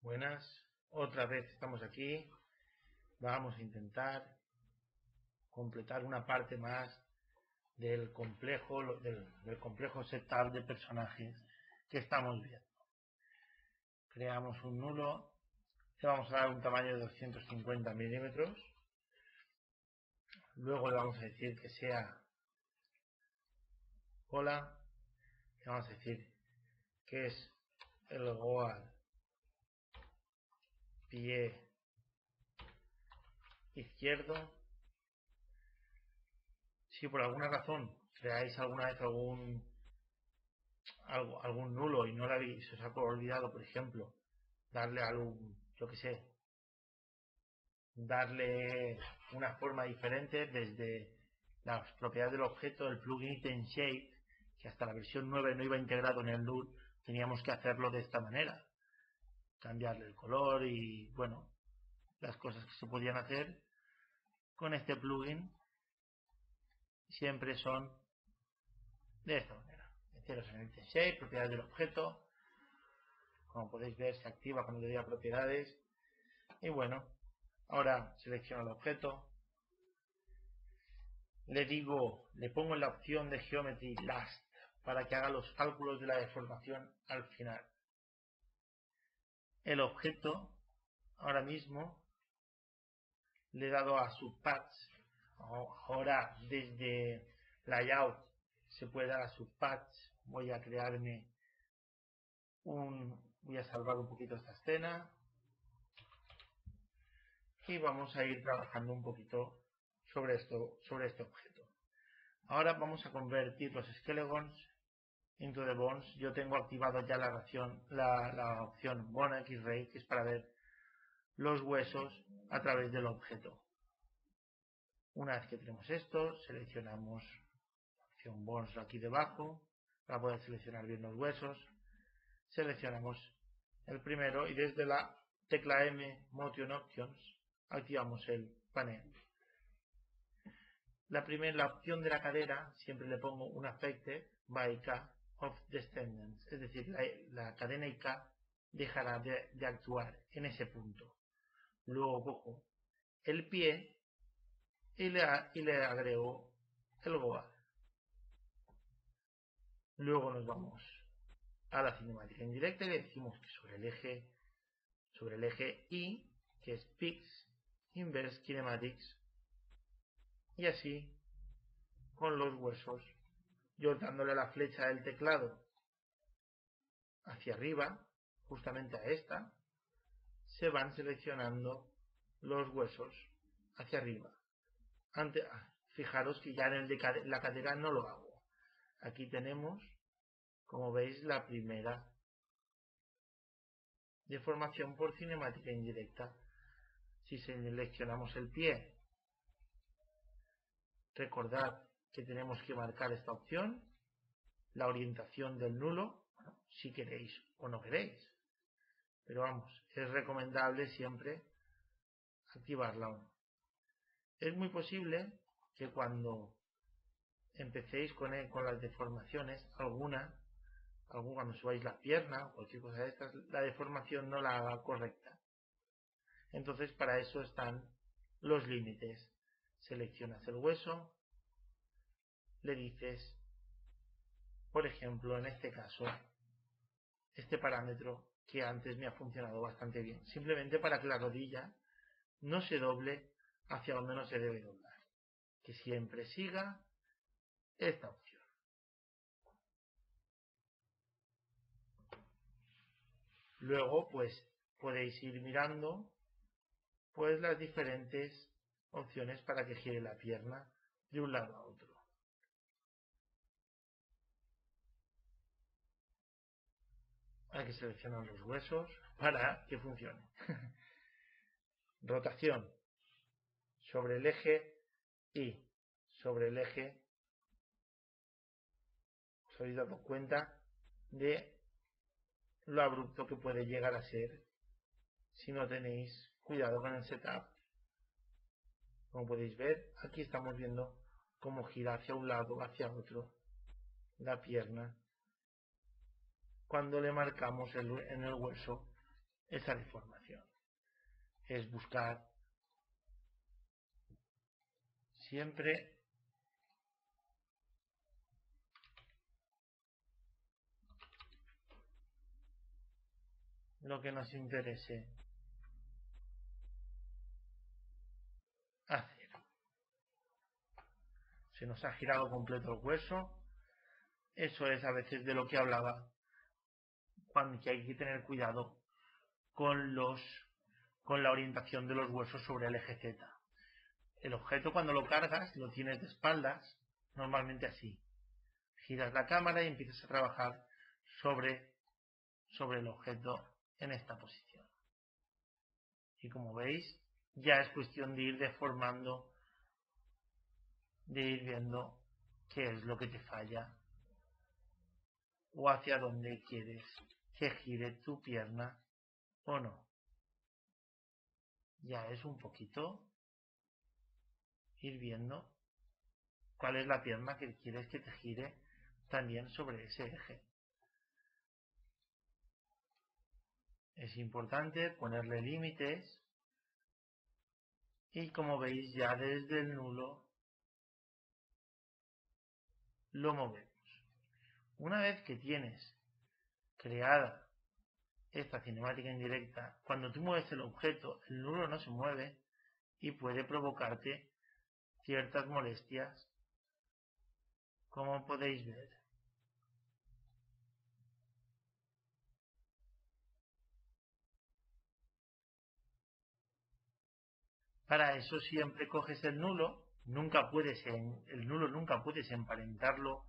Buenas, otra vez estamos aquí. Vamos a intentar completar una parte más del complejo setup de personajes que estamos viendo. Creamos un nulo, le vamos a dar un tamaño de 250 milímetros. Luego le vamos a decir que sea cola. Le vamos a decir que es el goal pie izquierdo. Si por alguna razón creáis alguna vez algún nulo y no lo habéis, os ha olvidado, por ejemplo, darle darle una forma diferente desde las propiedades del objeto, el plugin Item Shape, que hasta la versión 9 no iba integrado en el null, teníamos que hacerlo de esta manera, cambiarle el color y bueno, las cosas que se podían hacer con este plugin siempre son de esta manera. Meteros en el Item Shape, propiedades del objeto, como podéis ver se activa cuando le doy a propiedades y bueno, ahora selecciono el objeto, le pongo en la opción de Geometry Last para que haga los cálculos de la deformación al final. El objeto ahora mismo le he dado a Subpaths. Ahora desde Layout se puede dar a Subpaths. Voy a salvar un poquito esta escena y vamos a ir trabajando un poquito sobre este objeto. Ahora vamos a convertir los skeletons into the bones. Yo tengo activado ya la opción Bone X-Ray, que es para ver los huesos a través del objeto. Una vez que tenemos esto, seleccionamos la opción Bones aquí debajo para poder seleccionar bien los huesos. Seleccionamos el primero y desde la tecla M Motion Options activamos el panel. La opción de la cadera siempre le pongo un Affected by K of Descendants, es decir, la cadena IK dejará de actuar en ese punto. Luego cojo el pie y le agrego el goal. Luego nos vamos a la cinemática indirecta y le decimos que sobre el eje Y, que es Pix Inverse Kinematics, y así con los huesos, yo dándole la flecha del teclado hacia arriba, justamente a esta, se van seleccionando los huesos hacia arriba. Fijaros que ya en el de la cadera no lo hago. Aquí tenemos, como veis, la primera deformación por cinemática indirecta. Si seleccionamos el pie, recordad que tenemos que marcar esta opción, la orientación del nulo, si queréis o no queréis. Pero vamos, es recomendable siempre activarla. Es muy posible que cuando empecéis con las deformaciones, cuando subáis la pierna o cualquier cosa de estas, la deformación no la haga correcta. Entonces para eso están los límites. Seleccionas el hueso, le dices, por ejemplo, en este caso, este parámetro que antes me ha funcionado bastante bien, simplemente para que la rodilla no se doble hacia donde no se debe doblar, que siempre siga esta opción. Luego pues podéis ir mirando pues las diferentes opciones para que gire la pierna de un lado a otro. Hay que seleccionar los huesos para que funcione. Rotación sobre el eje y sobre el eje. Os habéis dado cuenta de lo abrupto que puede llegar a ser si no tenéis cuidado con el setup. Como podéis ver, aquí estamos viendo cómo gira hacia un lado o hacia otro la pierna cuando le marcamos en el hueso esa deformación. Es buscar siempre lo que nos interese hacer. Se nos ha girado completo el hueso. Eso es a veces de lo que hablaba, cuando que hay que tener cuidado con la orientación de los huesos sobre el eje Z. El objeto, cuando lo cargas, lo tienes de espaldas, normalmente así. Giras la cámara y empiezas a trabajar sobre el objeto en esta posición. Y como veis, ya es cuestión de ir deformando, de ir viendo qué es lo que te falla o hacia dónde quieres que gire tu pierna o no. Ya es un poquito ir viendo cuál es la pierna que quieres que te gire también sobre ese eje. Es importante ponerle límites y, como veis, ya desde el nulo lo movemos. Una vez que tienes creada esta cinemática indirecta, cuando tú mueves el objeto, el nulo no se mueve y puede provocarte ciertas molestias, como podéis ver. Para eso siempre coges el nulo, el nulo nunca puedes emparentarlo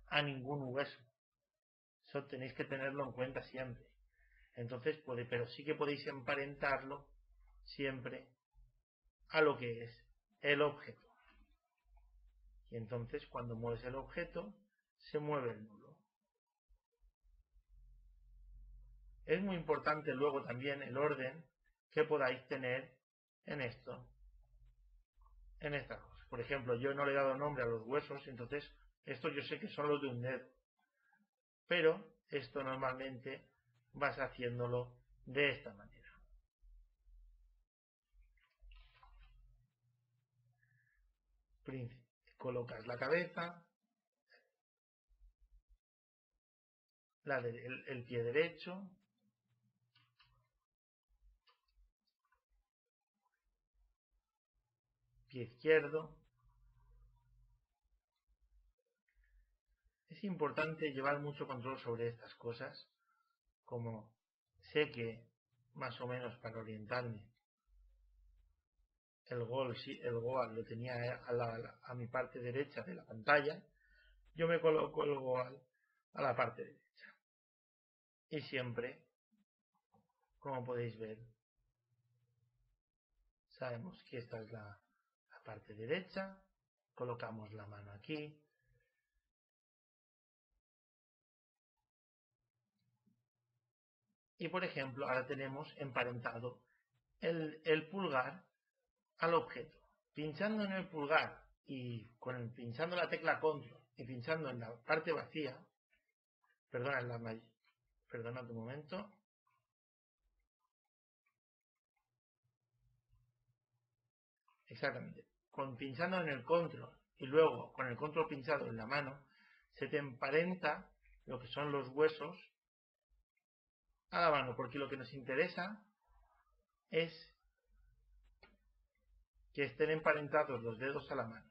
a ningún hueso. Eso tenéis que tenerlo en cuenta siempre. Entonces pero sí que podéis emparentarlo siempre a lo que es el objeto. Y entonces cuando mueves el objeto, se mueve el nulo. Es muy importante luego también el orden que podáis tener en esto, en estas cosas. Por ejemplo, yo no le he dado nombre a los huesos, entonces estos yo sé que son los de un dedo. Pero esto normalmente vas haciéndolo de esta manera. Colocas la cabeza, el pie derecho, pie izquierdo. Es importante llevar mucho control sobre estas cosas, como sé que más o menos para orientarme el goal lo tenía a mi parte derecha de la pantalla, yo me coloco el goal a la parte derecha. Y siempre, como podéis ver, sabemos que esta es la parte derecha, colocamos la mano aquí, y por ejemplo ahora tenemos emparentado el pulgar al objeto. Pinchando en el pulgar y pinchando la tecla control y pinchando en la parte vacía, perdona un momento, exactamente, pinchando en el control y luego con el control pinchado en la mano, se te emparenta lo que son los huesos a la mano, porque lo que nos interesa es que estén emparentados los dedos a la mano.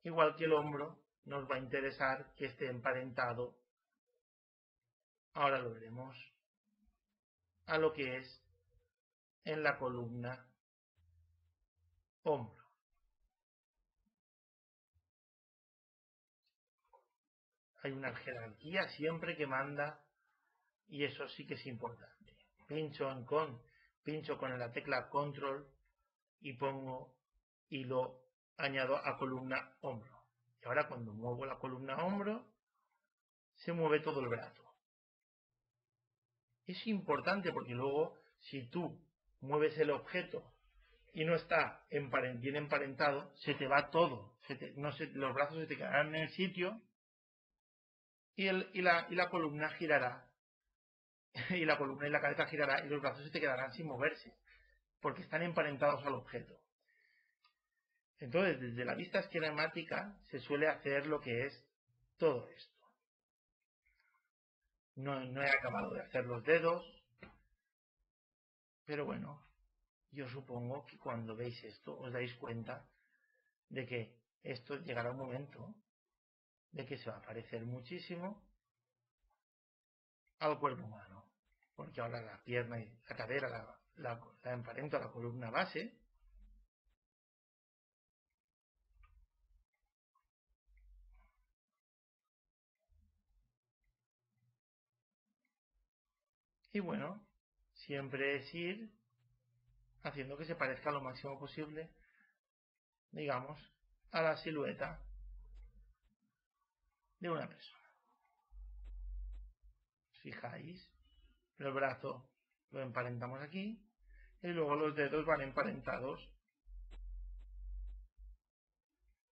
Igual que el hombro, nos va a interesar que esté emparentado, ahora lo veremos, a lo que es en la columna hombro. Hay una jerarquía siempre que manda y eso sí que es importante. Pincho con la tecla control y lo añado a columna hombro. Y ahora cuando muevo la columna hombro, se mueve todo el brazo. Es importante porque luego, si tú mueves el objeto y no está bien emparentado, se te va todo. Los brazos se te quedarán en el sitio y la columna girará y la columna y la cabeza girará y los brazos se te quedarán sin moverse, porque están emparentados al objeto. Entonces, desde la vista esquemática se suele hacer lo que es todo esto. No he acabado de hacer los dedos, pero bueno, yo supongo que cuando veis esto os dais cuenta de que esto llegará un momento de que se va a parecer muchísimo al cuerpo humano, porque ahora la pierna y la cadera la emparento a la columna base, y bueno, siempre es ir haciendo que se parezca lo máximo posible, digamos, a la silueta de una persona. Fijáis, el brazo lo emparentamos aquí y luego los dedos van emparentados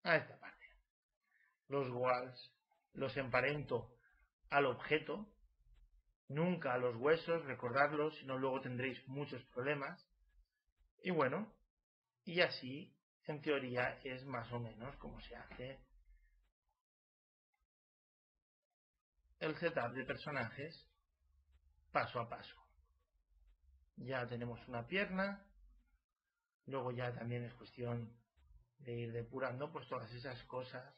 a esta parte. Los walls los emparento al objeto, nunca a los huesos, recordadlo, si no luego tendréis muchos problemas. Y bueno, y así en teoría es más o menos como se hace el setup de personajes paso a paso. Ya tenemos una pierna, luego ya también es cuestión de ir depurando pues todas esas cosas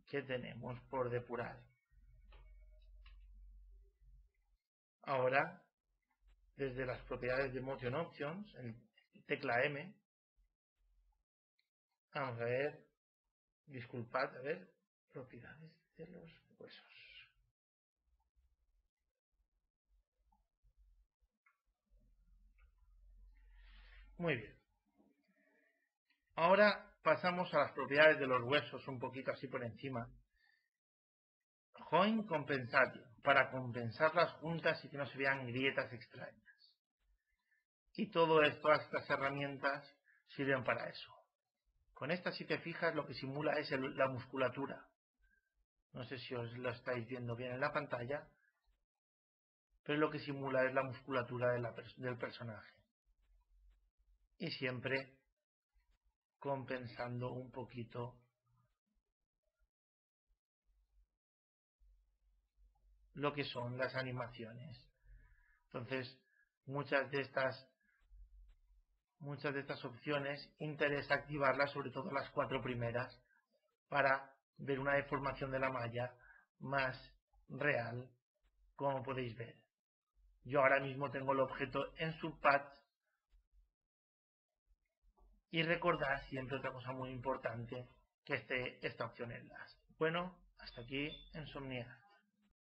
que tenemos por depurar. Ahora, desde las propiedades de Motion Options, en tecla M, vamos a ver, disculpad, a ver, propiedades de los huesos. Muy bien. Ahora pasamos a las propiedades de los huesos, un poquito así por encima. Joint Compensation, para compensarlas juntas y que no se vean grietas extrañas. Y todo esto, todas estas herramientas sirven para eso. Con esta, si te fijas, lo que simula es la musculatura. No sé si os lo estáis viendo bien en la pantalla, pero lo que simula es la musculatura del personaje. Y siempre compensando un poquito lo que son las animaciones. Entonces, muchas de estas opciones interesa activarlas, sobre todo las 4 primeras, para ver una deformación de la malla más real, como podéis ver. Yo ahora mismo tengo el objeto en subpad y recordad siempre otra cosa muy importante, que esté esta opción en las. Bueno, hasta aquí Insomniar.